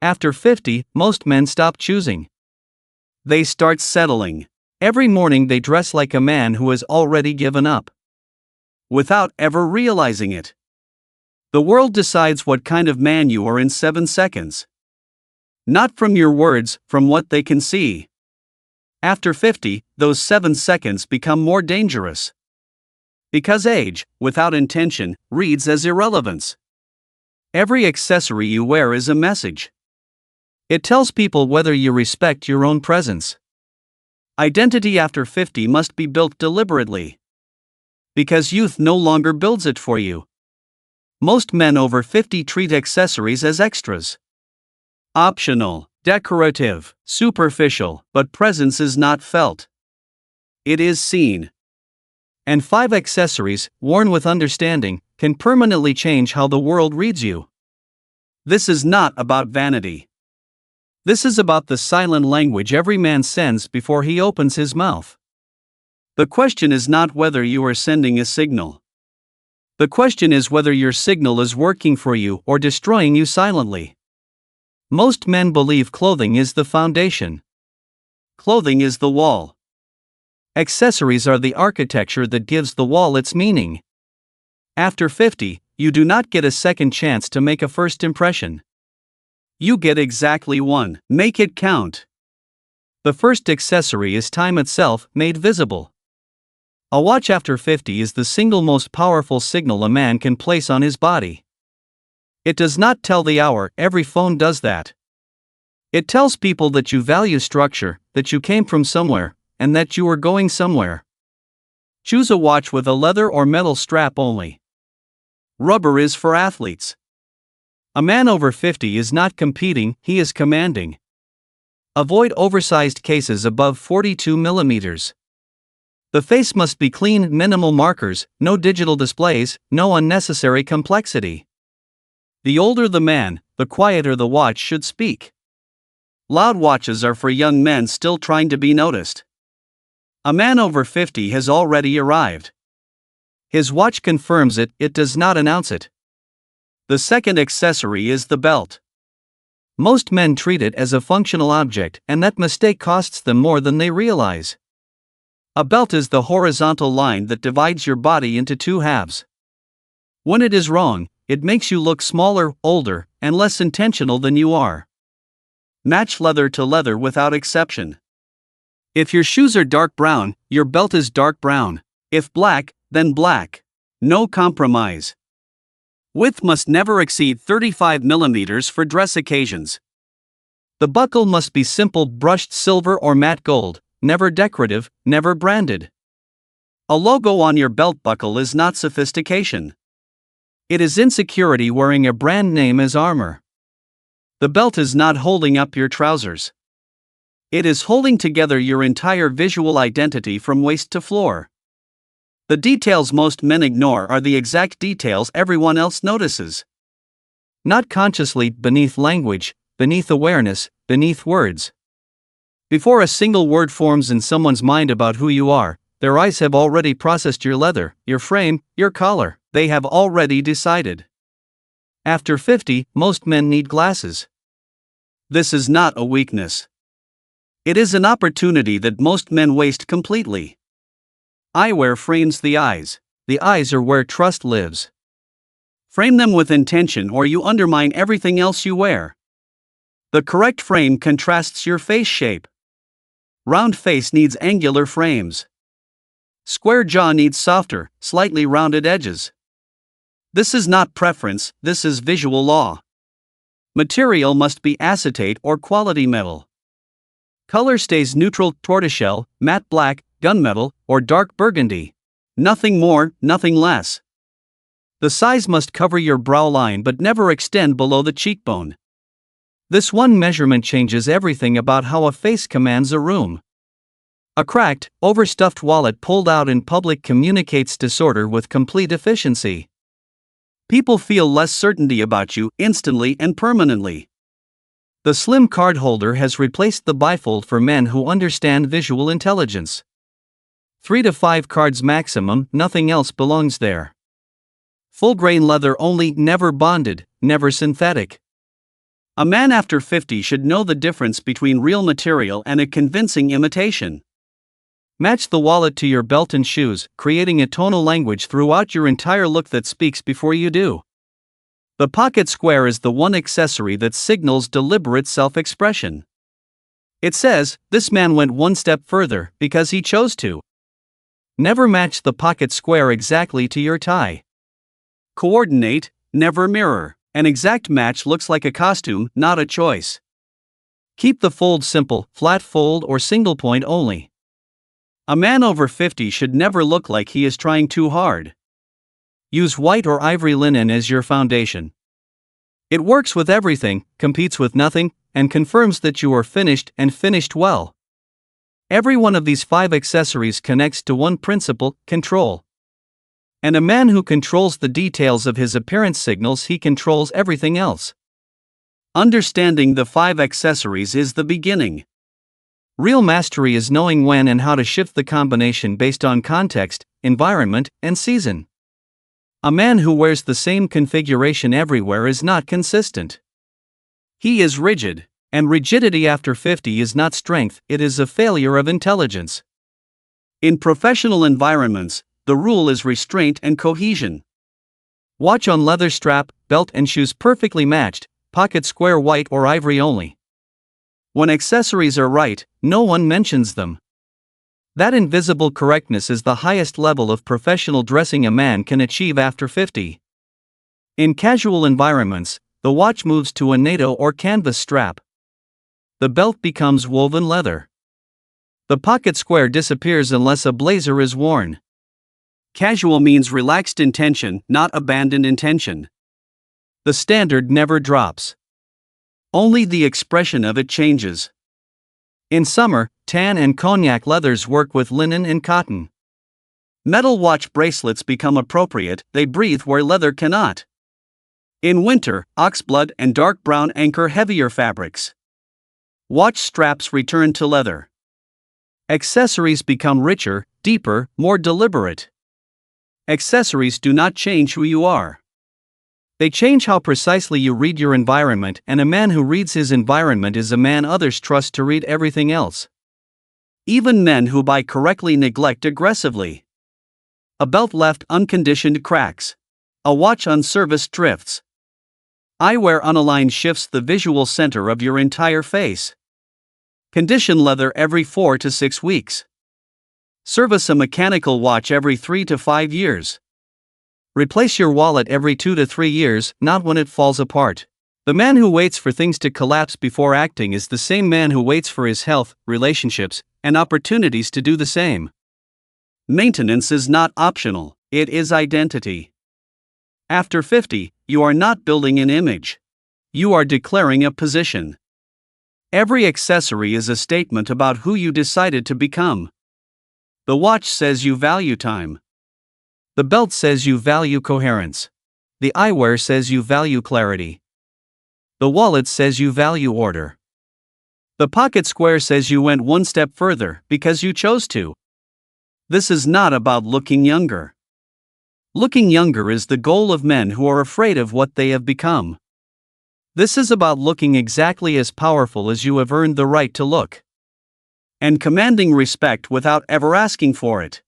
After 50, most men stop choosing. They start settling. Every morning they dress like a man who has already given up, without ever realizing it. The world decides what kind of man you are in 7 seconds. Not from your words, from what they can see. After 50, those 7 seconds become more dangerous. Because age, without intention, reads as irrelevance. Every accessory you wear is a message. It tells people whether you respect your own presence. Identity after 50 must be built deliberately. Because youth no longer builds it for you. Most men over 50 treat accessories as extras. Optional, decorative, superficial, but presence is not felt. It is seen. And 5 accessories, worn with understanding, can permanently change how the world reads you. This is not about vanity. This is about the silent language every man sends before he opens his mouth. The question is not whether you are sending a signal. The question is whether your signal is working for you or destroying you silently. Most men believe clothing is the foundation. Clothing is the wall. Accessories are the architecture that gives the wall its meaning. After 50, you do not get a second chance to make a first impression. You get exactly one. Make it count. The first accessory is time itself, made visible. A watch after 50 is the single most powerful signal a man can place on his body. It does not tell the hour, every phone does that. It tells people that you value structure, that you came from somewhere, and that you are going somewhere. Choose a watch with a leather or metal strap only. Rubber is for athletes. A man over 50 is not competing, he is commanding. Avoid oversized cases above 42 millimeters. The face must be clean, minimal markers, no digital displays, no unnecessary complexity. The older the man, the quieter the watch should speak. Loud watches are for young men still trying to be noticed. A man over 50 has already arrived. His watch confirms it, it does not announce it. The second accessory is the belt. Most men treat it as a functional object, and that mistake costs them more than they realize. A belt is the horizontal line that divides your body into 2 halves. When it is wrong, it makes you look smaller, older, and less intentional than you are. Match leather to leather without exception. If your shoes are dark brown, your belt is dark brown. If black, then black. No compromise. Width must never exceed 35 millimeters for dress occasions. The buckle must be simple brushed silver or matte gold, never decorative, never branded. A logo on your belt buckle is not sophistication. It is insecurity wearing a brand name as armor. The belt is not holding up your trousers. It is holding together your entire visual identity from waist to floor. The details most men ignore are the exact details everyone else notices. Not consciously, beneath language, beneath awareness, beneath words. Before a single word forms in someone's mind about who you are, their eyes have already processed your leather, your frame, your collar. They have already decided. After 50, most men need glasses. This is not a weakness. It is an opportunity that most men waste completely. Eyewear frames the eyes. The eyes are where trust lives. Frame them with intention or you undermine everything else you wear. The correct frame contrasts your face shape. Round face needs angular frames. Square jaw needs softer, slightly rounded edges. This is not preference, this is visual law. Material must be acetate or quality metal. Color stays neutral, tortoiseshell, matte black, gunmetal, or dark burgundy. Nothing more, nothing less. The size must cover your brow line but never extend below the cheekbone. This one measurement changes everything about how a face commands a room. A cracked, overstuffed wallet pulled out in public communicates disorder with complete efficiency. People feel less certainty about you instantly and permanently. The slim card holder has replaced the bifold for men who understand visual intelligence. 3 to 5 cards maximum, nothing else belongs there. Full grain leather only, never bonded, never synthetic. A man after 50 should know the difference between real material and a convincing imitation. Match the wallet to your belt and shoes, creating a tonal language throughout your entire look that speaks before you do. The pocket square is the one accessory that signals deliberate self-expression. It says, "This man went one step further because he chose to." Never match the pocket square exactly to your tie. Coordinate, never mirror. An exact match looks like a costume, not a choice. Keep the fold simple, flat fold or single point only. A man over 50 should never look like he is trying too hard. Use white or ivory linen as your foundation. It works with everything, competes with nothing, and confirms that you are finished and finished well. Every one of these 5 accessories connects to one principle: control. And a man who controls the details of his appearance signals he controls everything else. Understanding the 5 accessories is the beginning. Real mastery is knowing when and how to shift the combination based on context, environment, and season. A man who wears the same configuration everywhere is not consistent. He is rigid, and rigidity after 50 is not strength, it is a failure of intelligence. In professional environments, the rule is restraint and cohesion. Watch on leather strap, belt and shoes perfectly matched, pocket square white or ivory only. When accessories are right, no one mentions them. That invisible correctness is the highest level of professional dressing a man can achieve after 50. In casual environments, the watch moves to a NATO or canvas strap. The belt becomes woven leather. The pocket square disappears unless a blazer is worn. Casual means relaxed intention, not abandoned intention. The standard never drops. Only the expression of it changes. In summer, tan and cognac leathers work with linen and cotton. Metal watch bracelets become appropriate, they breathe where leather cannot. In winter, oxblood and dark brown anchor heavier fabrics. Watch straps return to leather. Accessories become richer, deeper, more deliberate. Accessories do not change who you are. They change how precisely you read your environment, and a man who reads his environment is a man others trust to read everything else. Even men who buy correctly neglect aggressively. A belt left unconditioned cracks. A watch unserviced drifts. Eyewear unaligned shifts the visual center of your entire face. Condition leather every 4 to 6 weeks. Service a mechanical watch every 3 to 5 years. Replace your wallet every 2 to 3 years, not when it falls apart. The man who waits for things to collapse before acting is the same man who waits for his health, relationships, and opportunities to do the same. Maintenance is not optional, it is identity. After 50, you are not building an image. You are declaring a position. Every accessory is a statement about who you decided to become. The watch says you value time. The belt says you value coherence. The eyewear says you value clarity. The wallet says you value order. The pocket square says you went one step further because you chose to. This is not about looking younger. Looking younger is the goal of men who are afraid of what they have become. This is about looking exactly as powerful as you have earned the right to look. And commanding respect without ever asking for it.